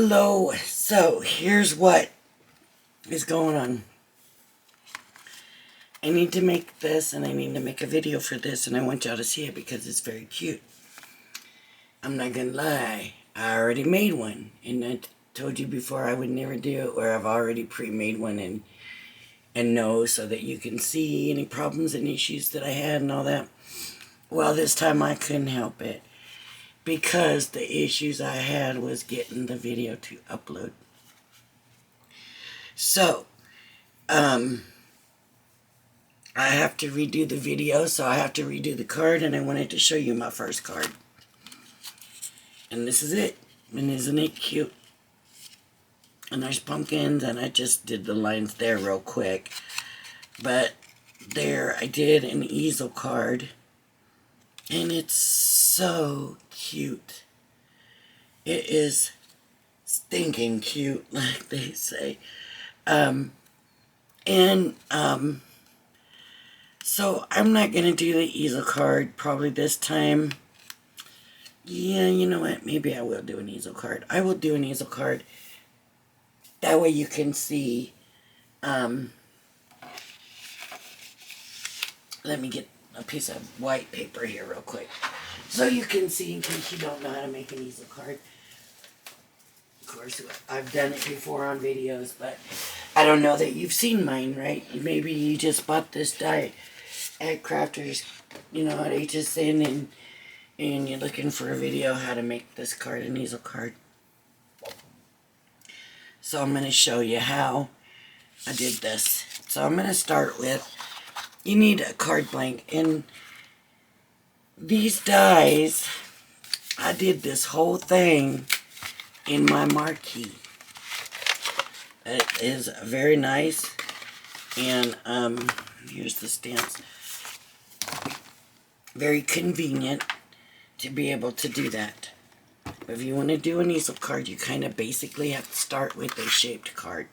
Hello, so here's what is going on. I need to make this and I need to make a video for this and I want y'all to see it because it's very cute. I'm not gonna lie, I already made one and I told you before I would never do it where I've already pre-made one and know so that you can see any problems and issues that I had and all that. Well, this time I couldn't help it because the issues I had was getting the video to upload. So, I have to redo the video, so I have to redo the card, and I wanted to show you my first card. And this is it. And isn't it cute? And there's pumpkins, and I just did the lines there real quick. But there, I did an Easel card, and it's so cute. It is stinking cute, like they say. So I'm not going to do the Easel card probably this time. Yeah, you know what? Maybe I will do an Easel card. I will do an Easel card. That way you can see. Let me get a piece of white paper here real quick. So you can see in case you don't know how to make an Easel card. Of course, I've done it before on videos, but I don't know that you've seen mine, right? Maybe you just bought this die at Crafters, you know, at HSN, and you're looking for a video how to make this card an Easel card. So I'm going to show you how I did this. So I'm going to start with, you need a card blank, and these dies, I did this whole thing in my marquee. It is very nice, and here's the stamps. Very convenient to be able to do that. But if you want to do an Easel card, you kind of basically have to start with a shaped card.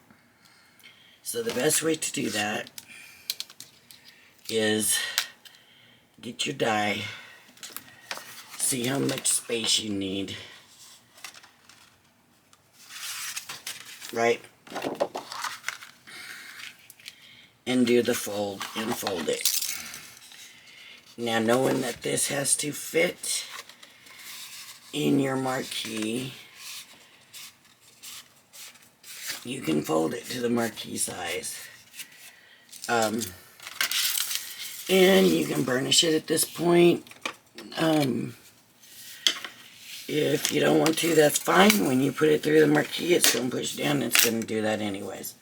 So the best way to do that is get your die, see how much space you need, right? And do the fold and fold it. Now, knowing that this has to fit in your marquee, you can fold it to the marquee size. And you can burnish it at this point. If you don't want to, that's fine. When you put it through the marquee, it's going to push down. It's going to do that anyways.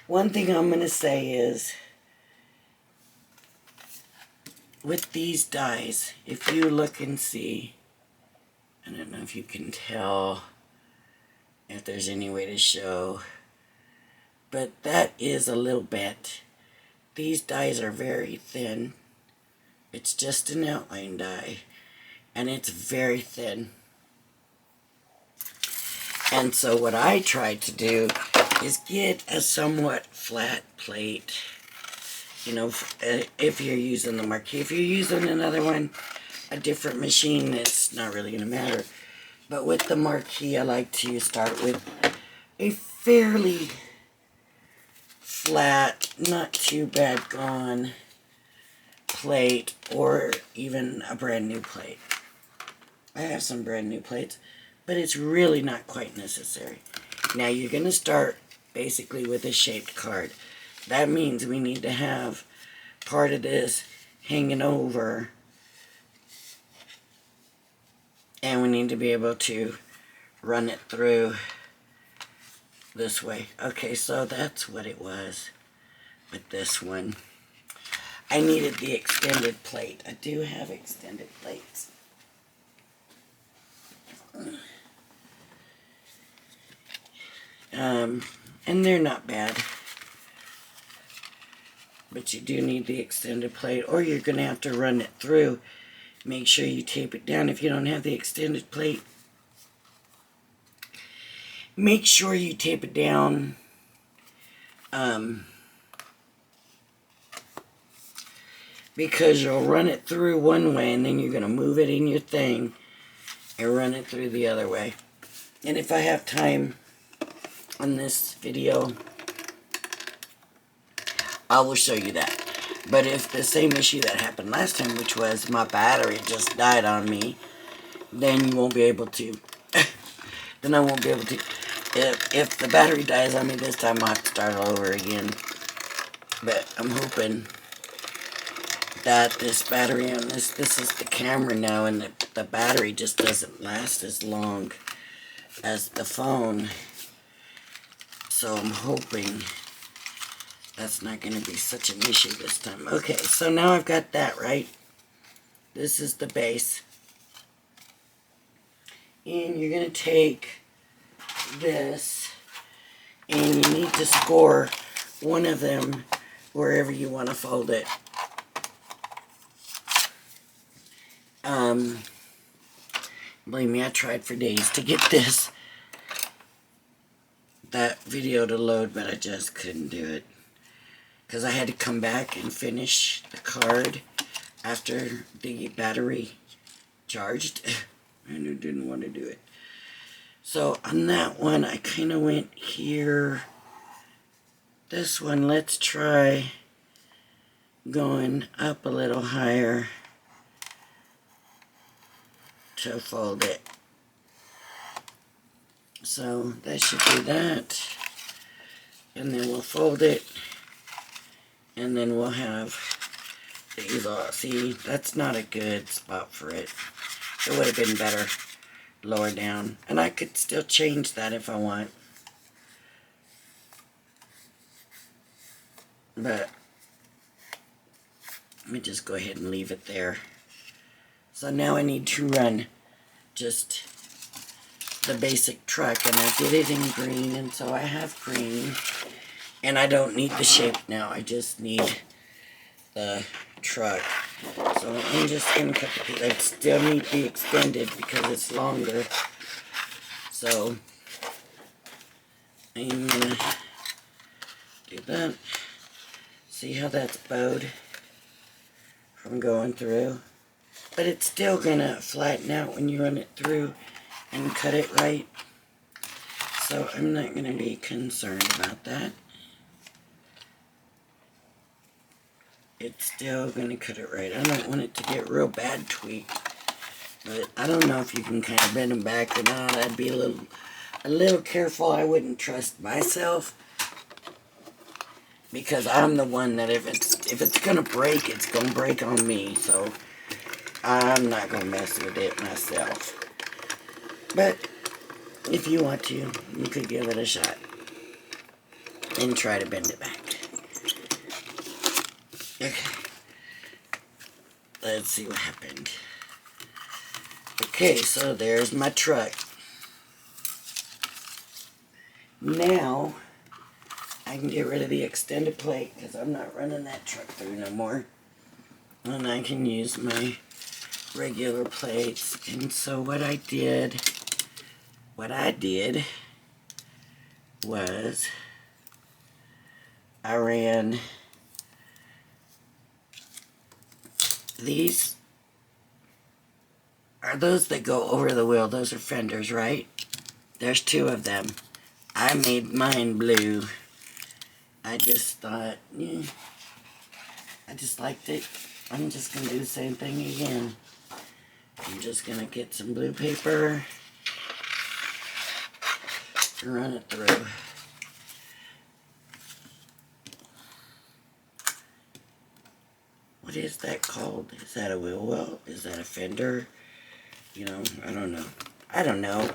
One thing I'm going to say is, with these dies, if you look and see, I don't know if you can tell, if there's any way to show, but that is a little bit. These dies are very thin. It's just an outline die, and it's very thin. And so what I tried to do is get a somewhat flat plate. You know, if you're using the marquee. If you're using another one, a different machine, it's not really going to matter. But with the marquee, I like to start with a fairly flat, not too bad gone plate, or even a brand new plate. I have some brand new plates, but it's really not quite necessary. Now you're going to start basically with a shaped card. That means we need to have part of this hanging over, and we need to be able to run it through this way. Okay, so that's what it was with this one. I needed the extended plate. I do have extended plates. And they're not bad. But you do need the extended plate, or you're going to have to run it through. Make sure you tape it down if you don't have the extended plate. Make sure you tape it down because you'll run it through one way and then you're going to move it in your thing and run it through the other way. And if I have time on this video, I will show you that. But if the same issue that happened last time, which was my battery just died on me, then you won't be able to. Then I won't be able to. If the battery dies on me this time, I'll have to start all over again. But I'm hoping that this battery on this is the camera now, and the battery just doesn't last as long as the phone. So I'm hoping that's not going to be such an issue this time. Okay, so now I've got that right. This is the base. And you're going to take this, and you need to score one of them wherever you want to fold it. Believe me, I tried for days to get that video to load, but I just couldn't do it. Because I had to come back and finish the card after the battery charged. And I didn't want to do it. So on that one, I kind of went here. This one, let's try going up a little higher to fold it. So that should do that. And then we'll fold it. And then we'll have the Easel. See, that's not a good spot for it. It would have been better lower down. And I could still change that if I want. But let me just go ahead and leave it there. So now I need to run just the basic truck, and I did it in green, and so I have green. And I don't need the shape now, I just need the truck. So I'm just going to cut the piece. I still need to be extended because it's longer. So I'm going to do that. See how that's bowed from going through? But it's still going to flatten out when you run it through and cut it right. So I'm not going to be concerned about that. It's still going to cut it right. I don't want it to get real bad tweaked. But I don't know if you can kind of bend them back or not. I'd be a little careful. I wouldn't trust myself. Because I'm the one that if it's going to break, it's going to break on me. So I'm not going to mess with it myself. But if you want to, you could give it a shot. And try to bend it back. Okay. Let's see what happened. Okay, so there's my truck. Now, I can get rid of the extended plate because I'm not running that truck through no more. And I can use my regular plates. And so what I did was I ran these are those that go over the wheel. Those are fenders, right? There's two of them. I made mine blue. I just thought, yeah, I just liked it. I'm just going to do the same thing again. I'm just going to get some blue paper and run it through. What is that called? Is that a wheel well? Is that a fender? You know, I don't know. I don't know.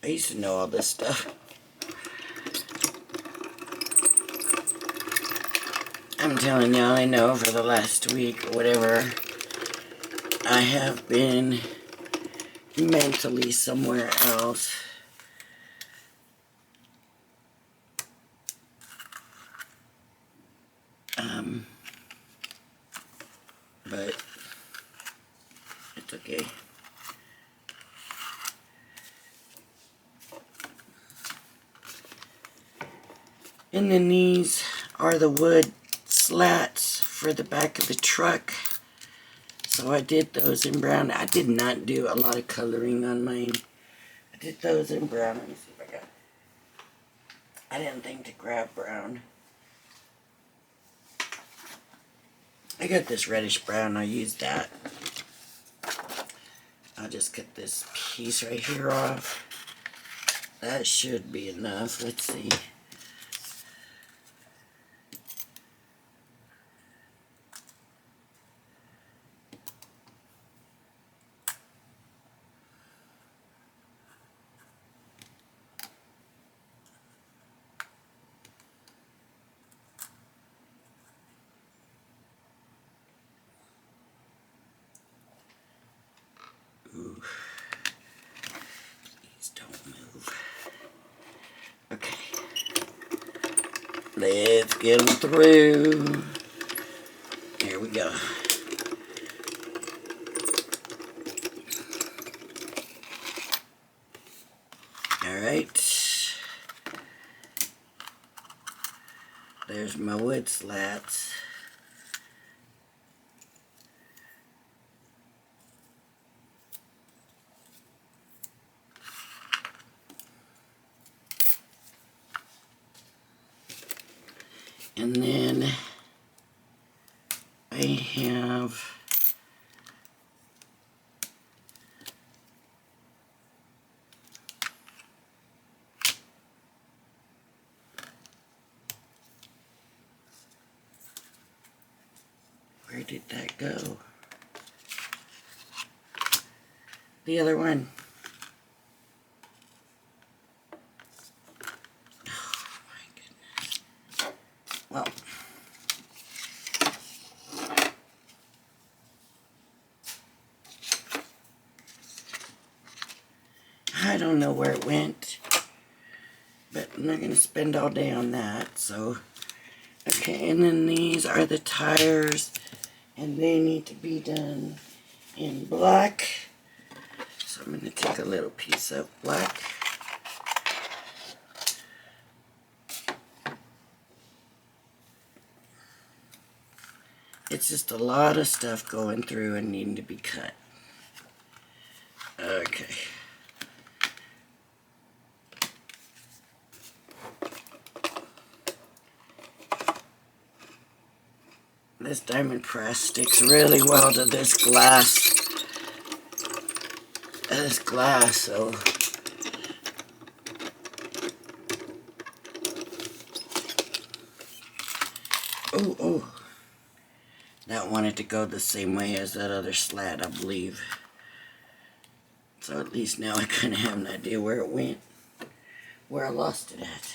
I used to know all this stuff. I'm telling y'all, I know for the last week or whatever, I have been mentally somewhere else. But it's okay. And then these are the wood slats for the back of the truck. So I did those in brown. I did not do a lot of coloring on mine. I did those in brown. Let me see if I got... I didn't think to grab brown. I got this reddish brown. I'll use that. I'll just cut this piece right here off. That should be enough. Let's see. Ooh. Please don't move. Okay. Let's get them through. Here we go. Alright. There's my wood slats. And then I have where did that go? The other one. Oh my goodness. Well, I don't know where it went, but I'm not going to spend all day on that, so. Okay, and then these are the tires, and they need to be done in black. So I'm going to take a little piece of black. It's just a lot of stuff going through and needing to be cut. Okay. This diamond press sticks really well to this glass. So oh. That wanted to go the same way as that other slat, I believe. So at least now I kind of have an idea where it went, where I lost it at.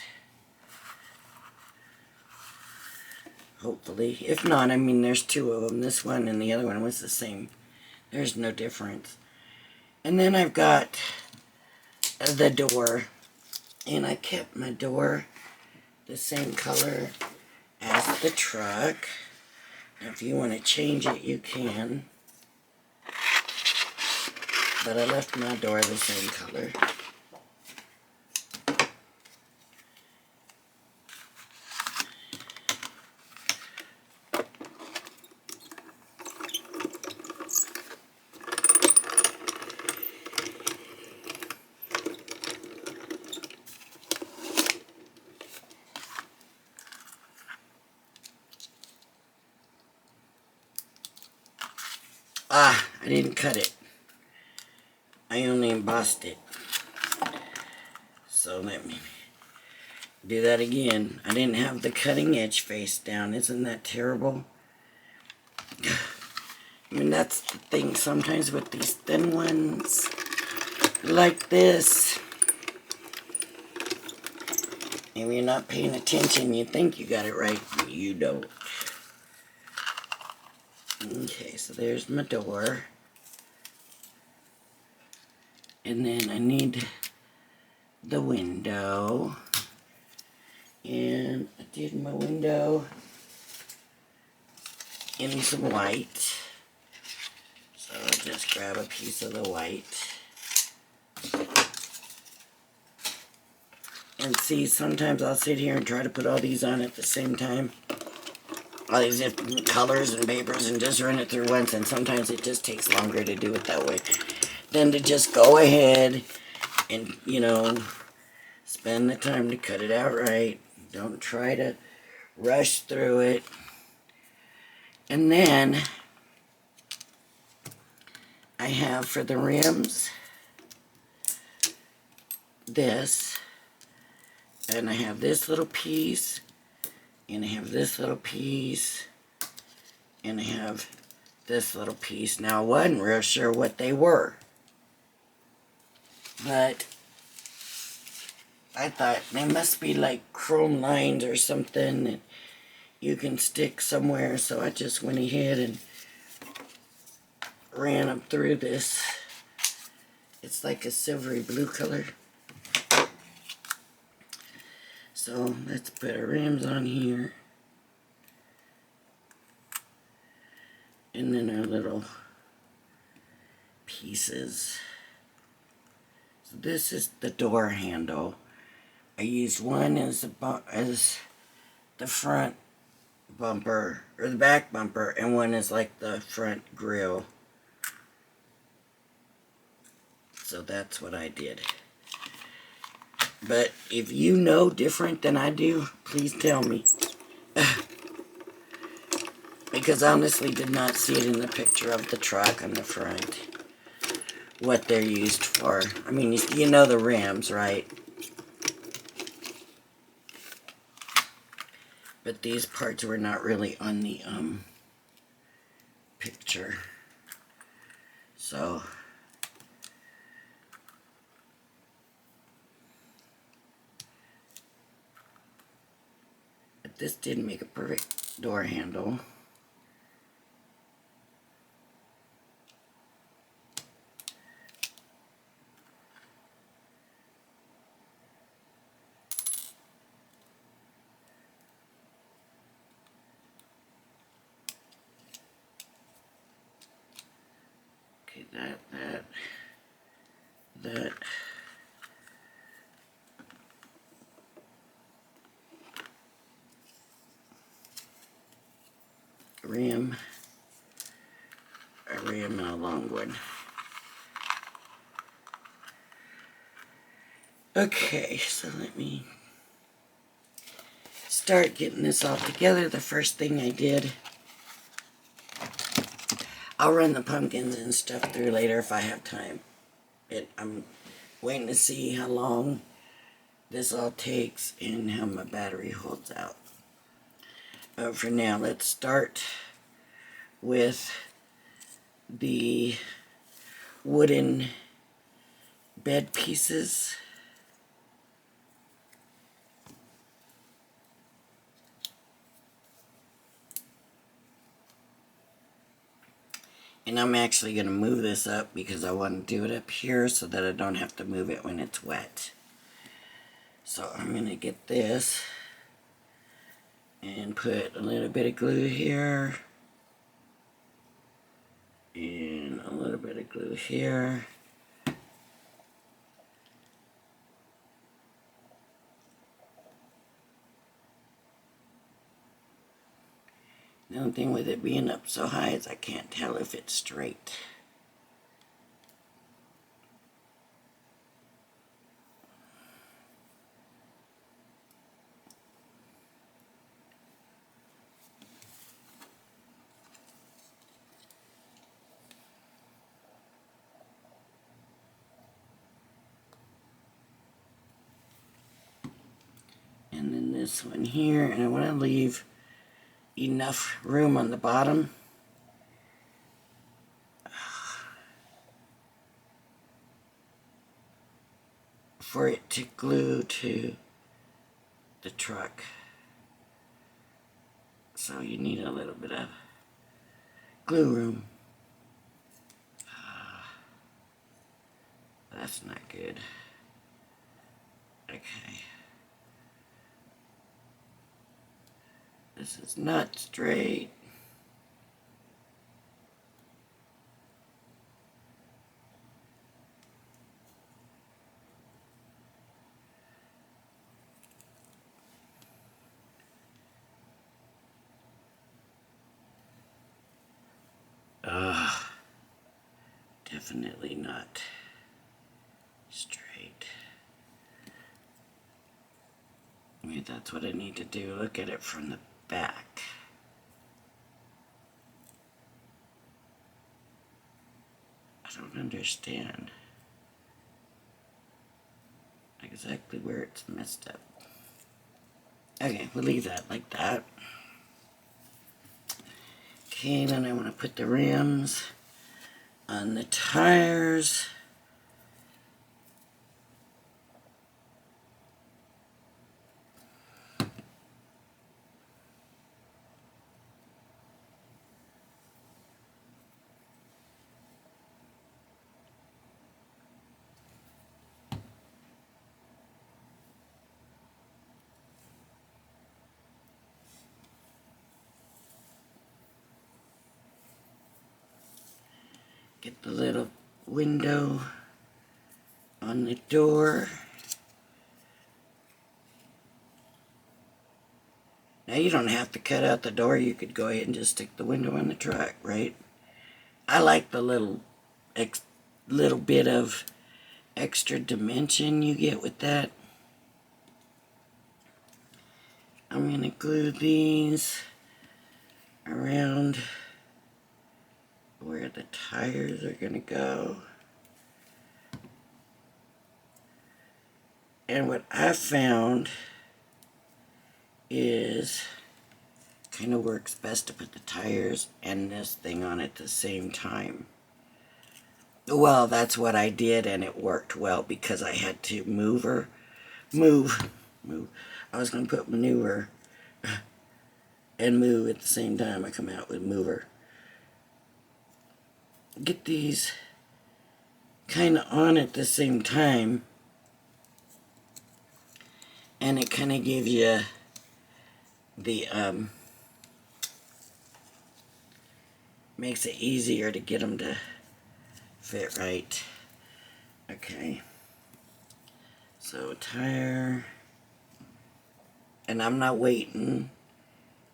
Hopefully. If not, I mean, there's two of them. This one and the other one was the same. There's no difference. And then I've got the door. And I kept my door the same color as the truck. If you want to change it, you can. But I left my door the same color. Ah, I didn't cut it. I only embossed it. So let me do that again. I didn't have the cutting edge face down. Isn't that terrible? I mean, that's the thing sometimes with these thin ones like this. If you're not paying attention, you think you got it right, but you don't. Okay, so there's my door. And then I need the window. And I did my window in some white. So I'll just grab a piece of the white. And see, sometimes I'll sit here and try to put all these on at the same time. all these different colors and papers and just run it through once, and sometimes it just takes longer to do it that way than to just go ahead and, you know, spend the time to cut it out right. Don't try to rush through it. And then I have for the rims this, and I have this little piece, and I have this little piece, and I have this little piece. Now, I wasn't real sure what they were, but I thought they must be like chrome lines or something that you can stick somewhere, so I just went ahead and ran them through this. It's like a silvery blue color. So let's put our rims on here. And then our little pieces. So this is the door handle. I used one as the front bumper, or the back bumper, and one is like the front grill. So that's what I did. But if you know different than I do, please tell me. Because I honestly did not see it in the picture of the truck on the front, what they're used for. I mean, you know the rims, right? But these parts were not really on the picture. So but this did make a perfect door handle. Okay, that. Rim. A rim and a long one. Okay, so let me start getting this all together. The first thing I did, I'll run the pumpkins and stuff through later if I have time. I'm waiting to see how long this all takes and how my battery holds out. But for now, let's start with the wooden bed pieces. And I'm actually going to move this up because I want to do it up here so that I don't have to move it when it's wet. So I'm going to get this and put a little bit of glue here and a little bit of glue here. The only thing with it being up so high is I can't tell if it's straight. And then this one here, and I want to leave enough room on the bottom for it to glue to the truck. So you need a little bit of glue room. That's not good. Okay. This is not straight. definitely not straight. Maybe that's what I need to do. Look at it from the back. I don't understand exactly where it's messed up. Okay, we'll leave that like that. Okay, then I want to put the rims on the tires. Get the little window on the door. Now you don't have to cut out the door. You could go ahead and just stick the window on the truck, right? I like the little bit of extra dimension you get with that. I'm going to glue these around where the tires are going to go. And what I found is kind of works best to put the tires and this thing on at the same time. Well, that's what I did, and it worked well because I had to move. I was going to put maneuver and move at the same time. I come out with mover. Get these kind of on at the same time, and it kind of gives you the makes it easier to get them to fit right. Okay, so tire, and I'm not waiting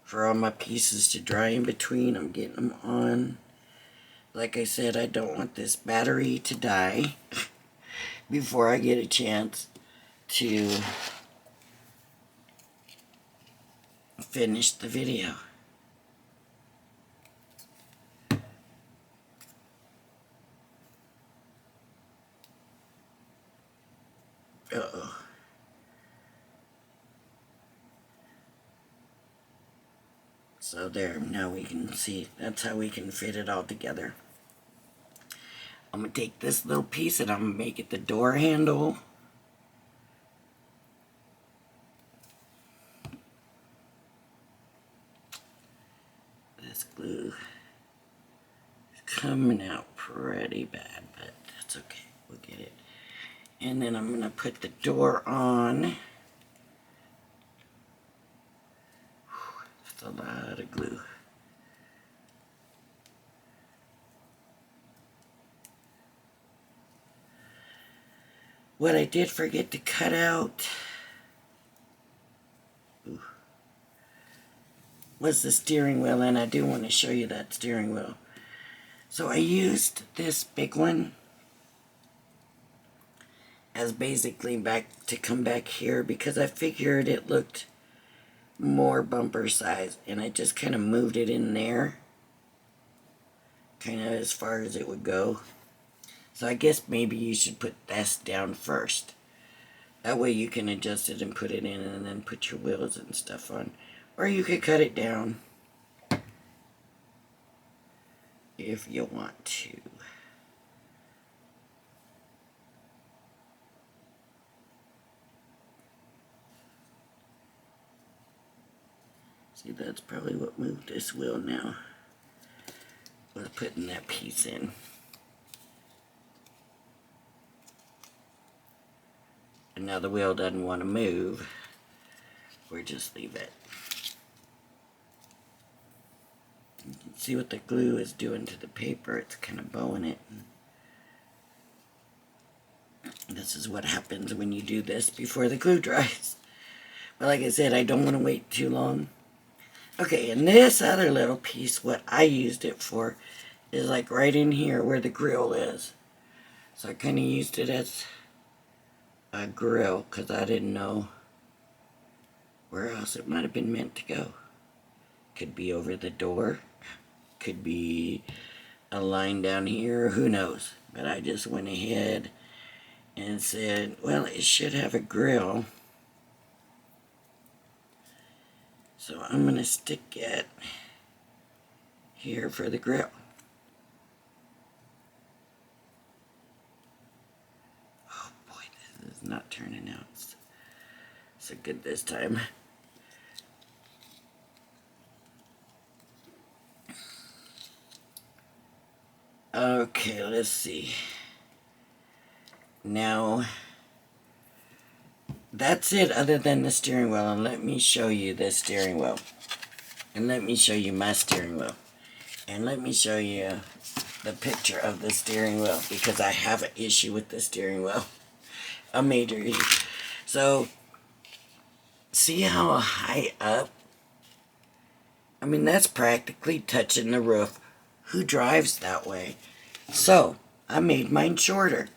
for all my pieces to dry in between. I'm getting them on. Like I said, I don't want this battery to die before I get a chance to finish the video. Uh-oh. So there, now we can see, that's how we can fit it all together. I'm going to take this little piece and I'm going to make it the door handle. This glue is coming out pretty bad, but that's okay. We'll get it. And then I'm going to put the door on. That's a lot of glue. What I did forget to cut out was the steering wheel, and I do want to show you that steering wheel. So I used this big one as basically back to come back here because I figured it looked more bumper size, and I just kind of moved it in there, kind of as far as it would go. So I guess maybe you should put this down first. That way you can adjust it and put it in and then put your wheels and stuff on. Or you could cut it down if you want to. See, that's probably what moved this wheel now. Was putting that piece in. And now the wheel doesn't want to move. Or just leave it. You can see what the glue is doing to the paper. It's kind of bowing it. This is what happens when you do this before the glue dries. But like I said, I don't want to wait too long. Okay, and this other little piece, what I used it for, is like right in here where the grill is. So I kind of used it as a grill because I didn't know where else it might have been meant to go. Could be over the door. Could be a line down here. Who knows? But I just went ahead and said, well, it should have a grill. So I'm going to stick it here for the grill. Oh boy, this is not turning out so good this time. Okay, let's see. Now, that's it other than the steering wheel. And let me show you the steering wheel. And let me show you my steering wheel. And let me show you the picture of the steering wheel. Because I have an issue with the steering wheel. A major issue. So, see how high up? I mean, that's practically touching the roof. Who drives that way? So, I made mine shorter.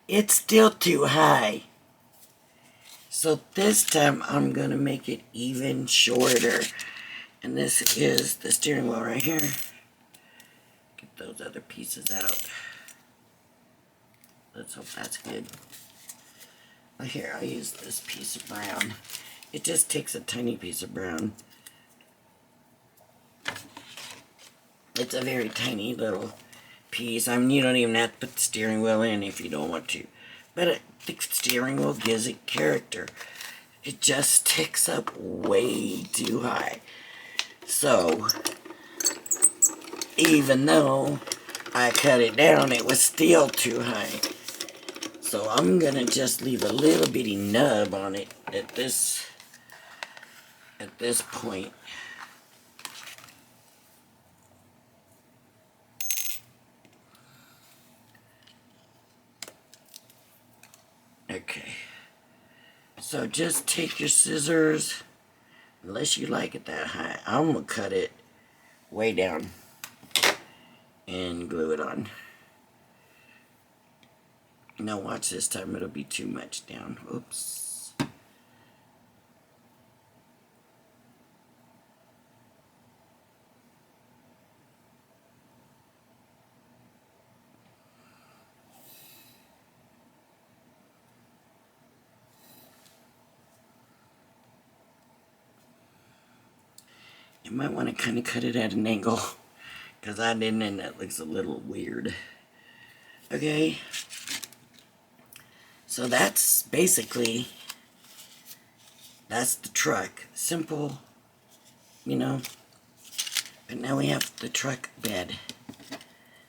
It's still too high. So this time I'm going to make it even shorter. And this is the steering wheel right here. Get those other pieces out. Let's hope that's good. Well, here, I'll use this piece of brown. It just takes a tiny piece of brown. It's a very tiny little piece. I mean, you don't even have to put the steering wheel in if you don't want to. But the steering wheel gives it character. It just sticks up way too high. So, even though I cut it down, it was still too high. So I'm going to just leave a little bitty nub on it at this point. Okay, so just take your scissors, unless you like it that high. I'm going to cut it way down and glue it on. Now watch this time, it'll be too much down. Oops. You might want to kind of cut it at an angle, because I didn't, and that looks a little weird. Okay, so that's basically, that's the truck. Simple, you know, but now we have the truck bed.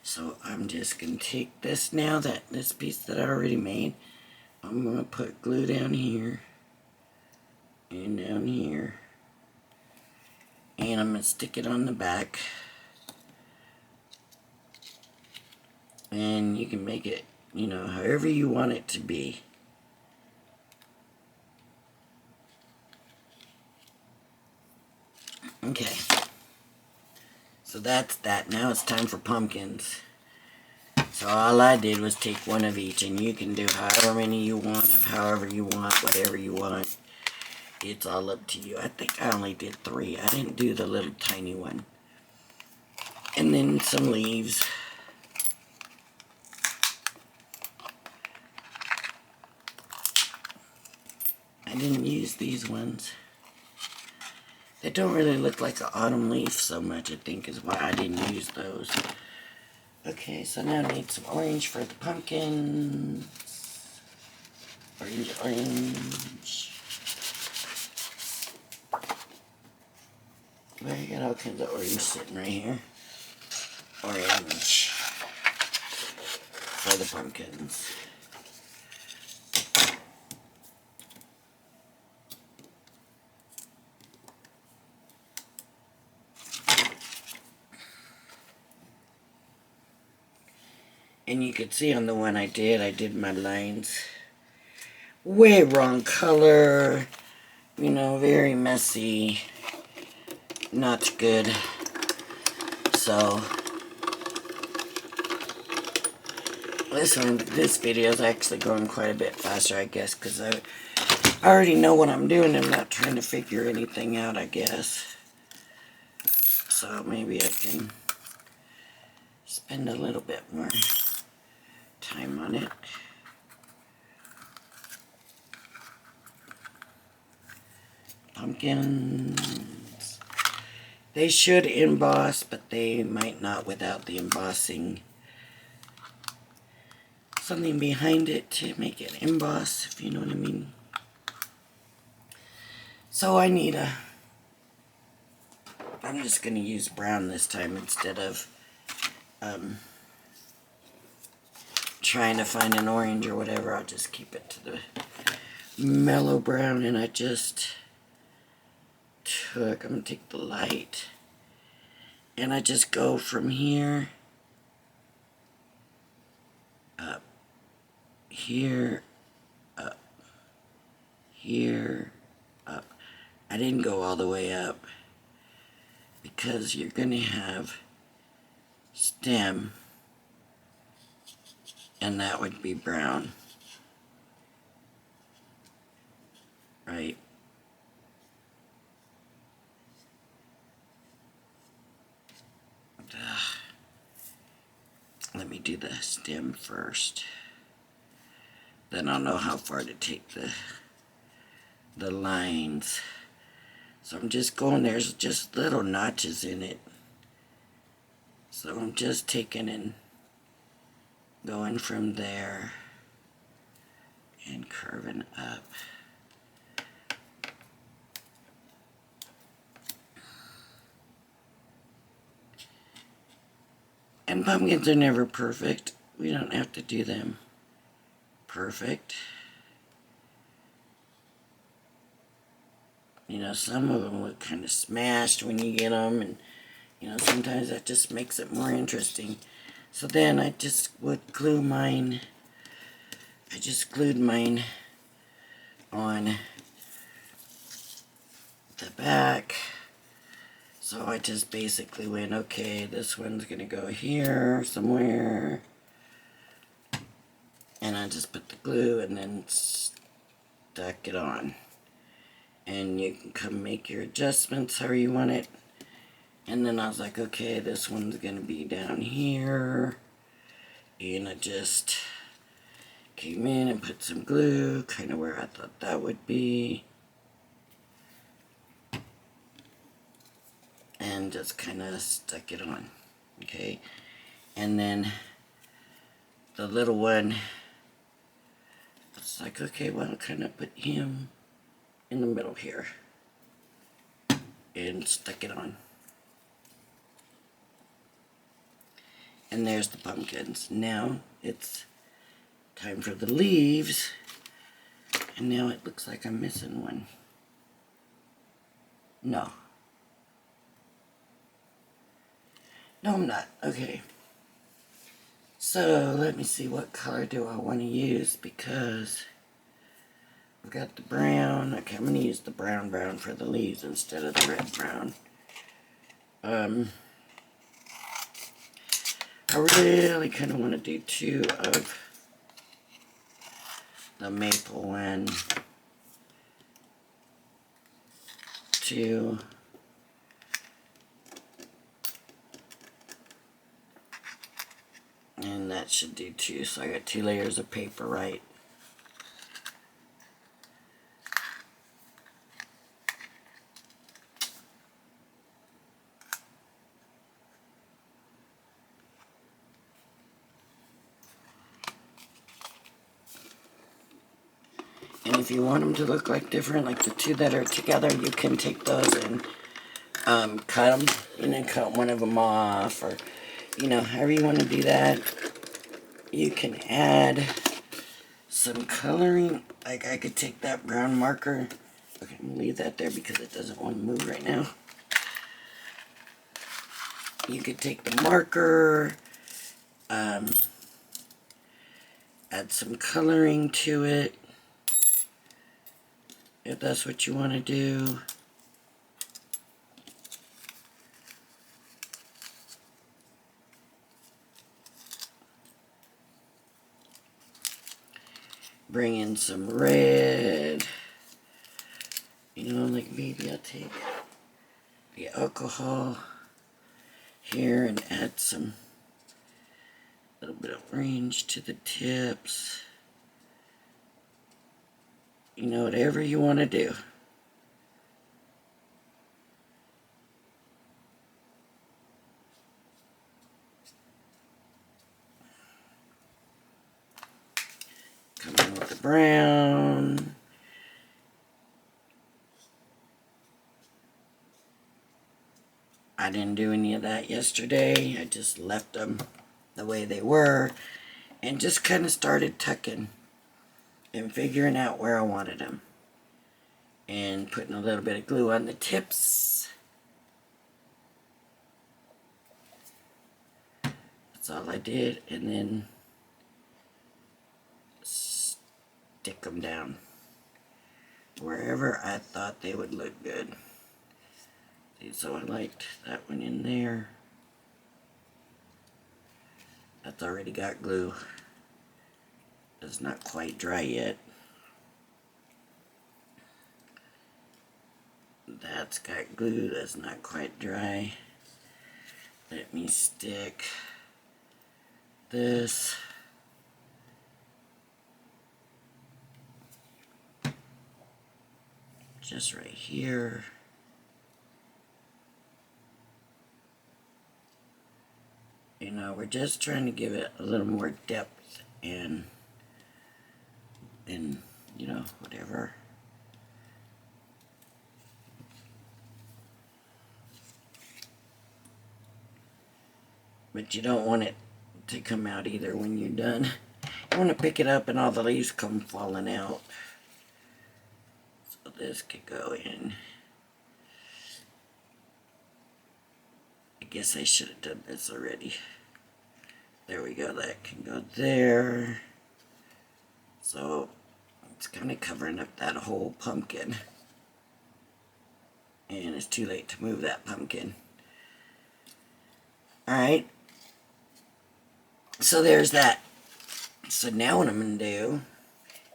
So I'm just going to take this now, this piece that I already made, I'm going to put glue down here, and down here. And I'm going to stick it on the back. And you can make it, you know, however you want it to be. Okay. So that's that. Now it's time for pumpkins. So all I did was take one of each, and you can do however many you want, of however you want, whatever you want. It's all up to you. I think I only did 3. I didn't do the little tiny one. And then some leaves. I didn't use these ones. They don't really look like an autumn leaf so much, I think, is why I didn't use those. Okay, so now I need some orange for the pumpkins. Orange, orange. Well, you got all kinds of orange sitting right here. Orange for the pumpkins. And you could see on the one I did my lines way wrong color, you know, very messy, not good. So This video is actually going quite a bit faster, I guess, because I already know what I'm doing. I'm not trying to figure anything out, I guess. So maybe I can spend a little bit more time on it. Pumpkins. They should emboss, but they might not without the embossing. Something behind it to make it emboss, if you know what I mean. So I'm just going to use brown this time instead of trying to find an orange or whatever. I'll just keep it to the mellow brown, and I'm going to take the light, and I just go from here, up, here, up, here, up. I didn't go all the way up, because you're going to have stem, and that would be brown, right? Let me do the stem first. Then I'll know how far to take the lines. So I'm just going, there's just little notches in it. So I'm just taking and going from there and curving up. And pumpkins are never perfect. We don't have to do them perfect. You know, some of them look kind of smashed when you get them, and you know, sometimes that just makes it more interesting. So then I just would glue mine. I just glued mine on the back. So I just basically went, okay, this one's going to go here somewhere. And I just put the glue and then stuck it on. And you can come make your adjustments however you want it. And then I was like, okay, this one's going to be down here. And I just came in and put some glue, kind of where I thought that would be. And just kind of stuck it on, okay? And then the little one, it's like, okay, well, I'll kind of put him in the middle here and stuck it on. And there's the pumpkins. Now it's time for the leaves, and now it looks like I'm missing one. No. No, I'm not. Okay. So, let me see, what color do I want to use, because I've got the brown. Okay, I'm going to use the brown for the leaves instead of the red brown. I really kind of want to do two of the maple one. Two. And that should do two. So I got 2 layers of paper, right? And if you want them to look like different, like the 2 that are together, you can take those and cut them, and then cut one of them off, or you know, however you want to do that. You can add some coloring. Like I could take that brown marker. Okay, I'm gonna leave that there because it doesn't want to move right now. You could take the marker, add some coloring to it, if that's what you want to do. bring in some red. You know, like maybe I'll take the alcohol here and add some little bit of orange to the tips. You know, whatever you want to do. Come in with the brown. I didn't do any of that yesterday. I just left them the way they were and just kind of started tucking and figuring out where I wanted them and putting a little bit of glue on the tips. That's all I did, and then stick them down wherever I thought they would look good. So I liked that one in there. That's already got glue. It's not quite dry yet. That's got glue. That's not quite dry. Let me stick this. Just right here. You know, we're just trying to give it a little more depth and you know, whatever. But you don't want it to come out either when you're done. You want to pick it up and all the leaves come falling out. So this could go in. I guess I should have done this already. There we go, that can go there. So it's kind of covering up that whole pumpkin. And it's too late to move that pumpkin. Alright. So there's that. So now what I'm going to do,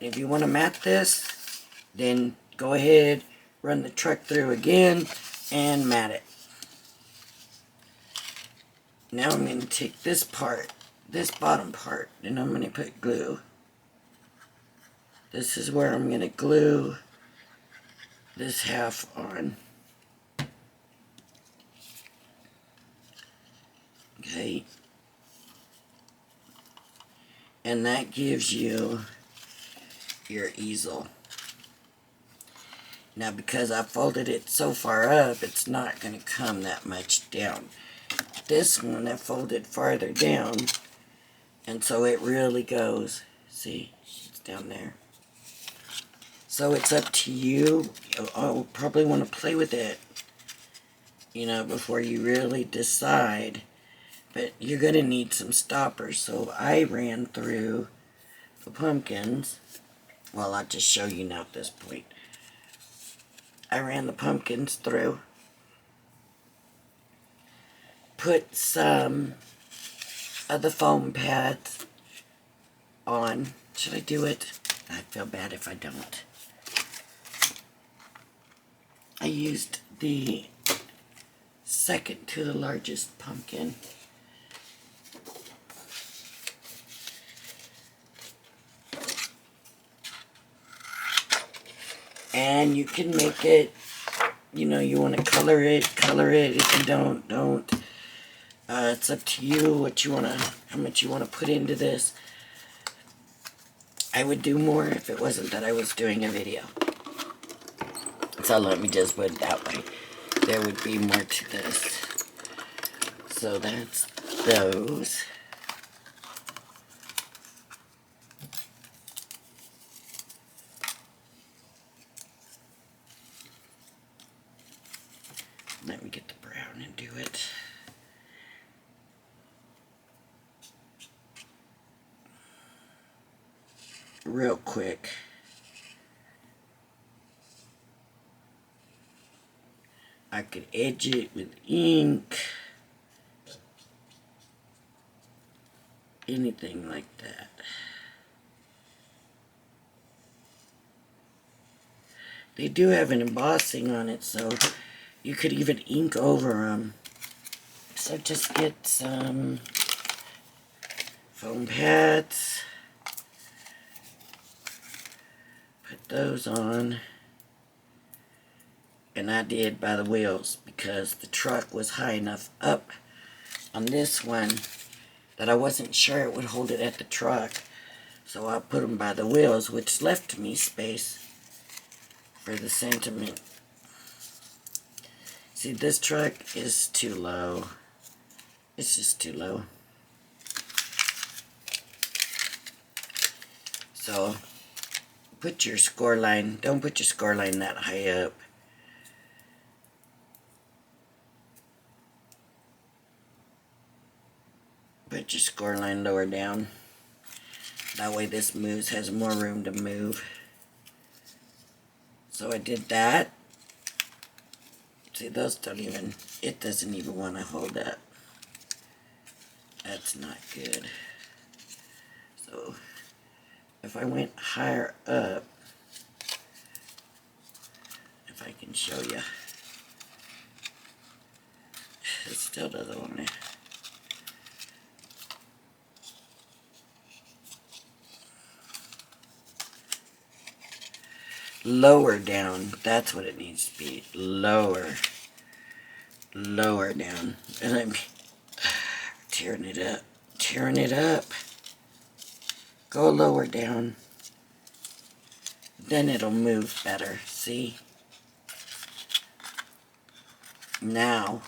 if you want to mat this, then go ahead, run the truck through again, and mat it. Now I'm going to take this part, this bottom part, and I'm going to put glue. This is where I'm going to glue this half on. Okay. And that gives you your easel. Now because I folded it so far up, it's not going to come that much down. This one I folded farther down, and so it really goes. See, it's down there. So it's up to you. I'll probably want to play with it, you know, before you really decide. But you're going to need some stoppers. So I ran through the pumpkins. Well, I'll just show you now at this point. I ran the pumpkins through. Put some of the foam pads on. Should I do it? I feel bad if I don't. I used the second to the largest pumpkin. And you can make it, you know, you want to color it. If you don't. It's up to you what you want to, how much you want to put into this. I would do more if it wasn't that I was doing a video. So let me just put it that way. There would be more to this. So that's those. Let me get the brown and do it. Real quick. I could edge it with ink. Anything like that. They do have an embossing on it, so you could even ink over them. So just get some foam pads, put those on, and I did by the wheels because the truck was high enough up on this one that I wasn't sure it would hold it at the truck. So I put them by the wheels, which left me space for the sentiment. See, this truck is too low. It's just too low. So put your score line, don't put your score line that high up. Put your score line lower down. That way this has more room to move. So I did that. See, those don't even, it doesn't even want to hold up. That's not good. So if I went higher up, if I can show you, it still doesn't want to. Lower down, that's what it needs to be. Lower down. And I'm tearing it up. Go lower down. Then it'll move better, see? Now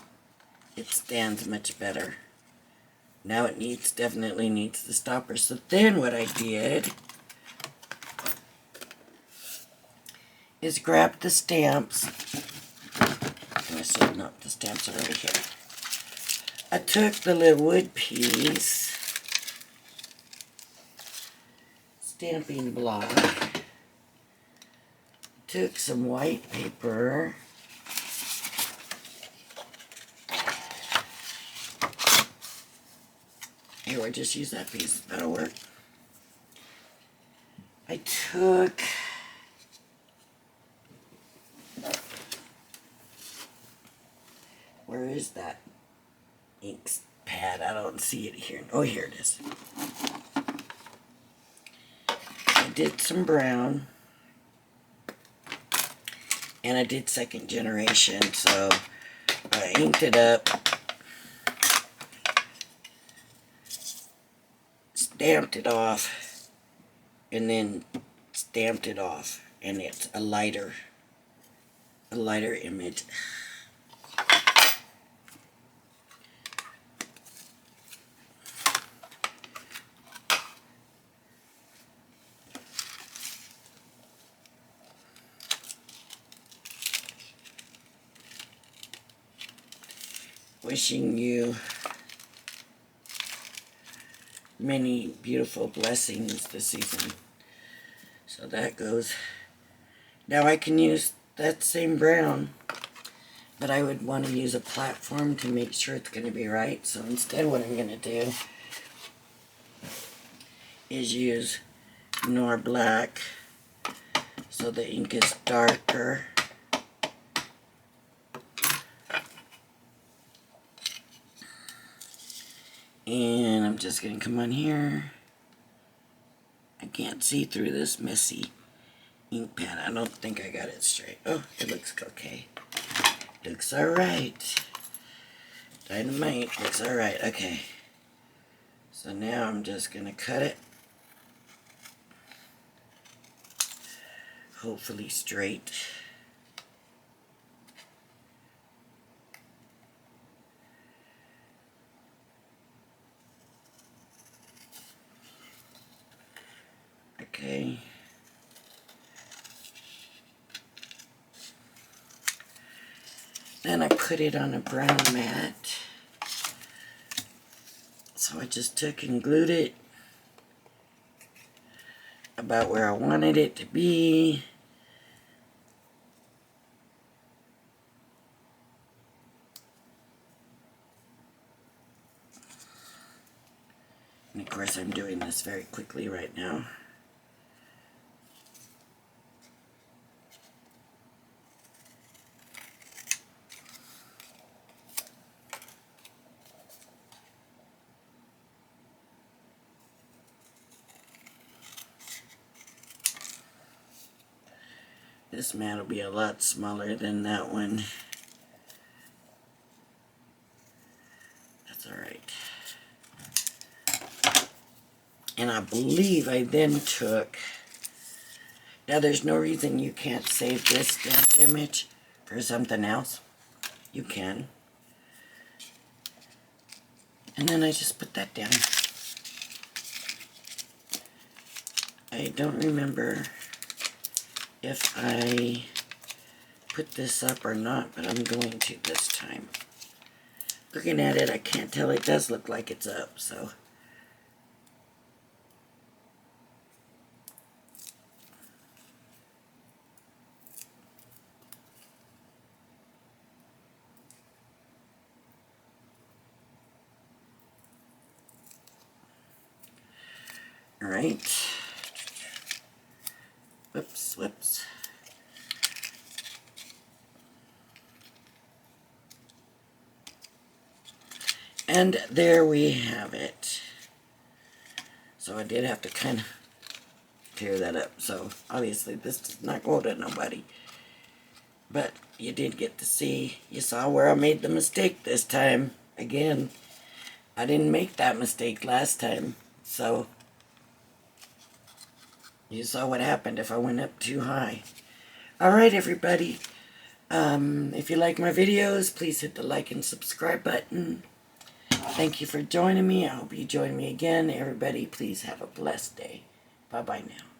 it stands much better. Now it definitely needs the stopper. So then what I did is grab the stamps. No, the stamps are over here. I took the little wood piece, stamping block, took some white paper, here, I just use that piece, that'll work. I took where is that ink pad? I don't see it here. Oh, here it is. I did some brown. And I did second generation, so I inked it up. Stamped it off. And then stamped it off. And it's a lighter image. Wishing you many beautiful blessings this season. So that goes. Now I can use that same brown, but I would want to use a platform to make sure it's going to be right. So instead what I'm going to do is use Nor Black so the ink is darker. And I'm just going to come on here. I can't see through this messy ink pad. I don't think I got it straight. Oh, it looks okay. Looks alright. Dynamite looks alright. Okay. So now I'm just going to cut it. Hopefully straight. Okay. Then I put it on a brown mat. So I just took and glued it about where I wanted it to be. And of course I'm doing this very quickly right now. This mat will be a lot smaller than that one. That's alright. And I believe I then took... Now there's no reason you can't save this stamped image for something else. You can. And then I just put that down. I don't remember if I put this up or not, but I'm going to this time. Looking at it, I can't tell. It does look like it's up, so. All right. Whoops, whoops. And there we have it. So I did have to kind of tear that up. So obviously this does not go to nobody. But you did get to see, you saw where I made the mistake this time. Again, I didn't make that mistake last time. So you saw what happened if I went up too high. Alright everybody. If you like my videos, please hit the like and subscribe button. Thank you for joining me. I hope you join me again. Everybody, please have a blessed day. Bye-bye now.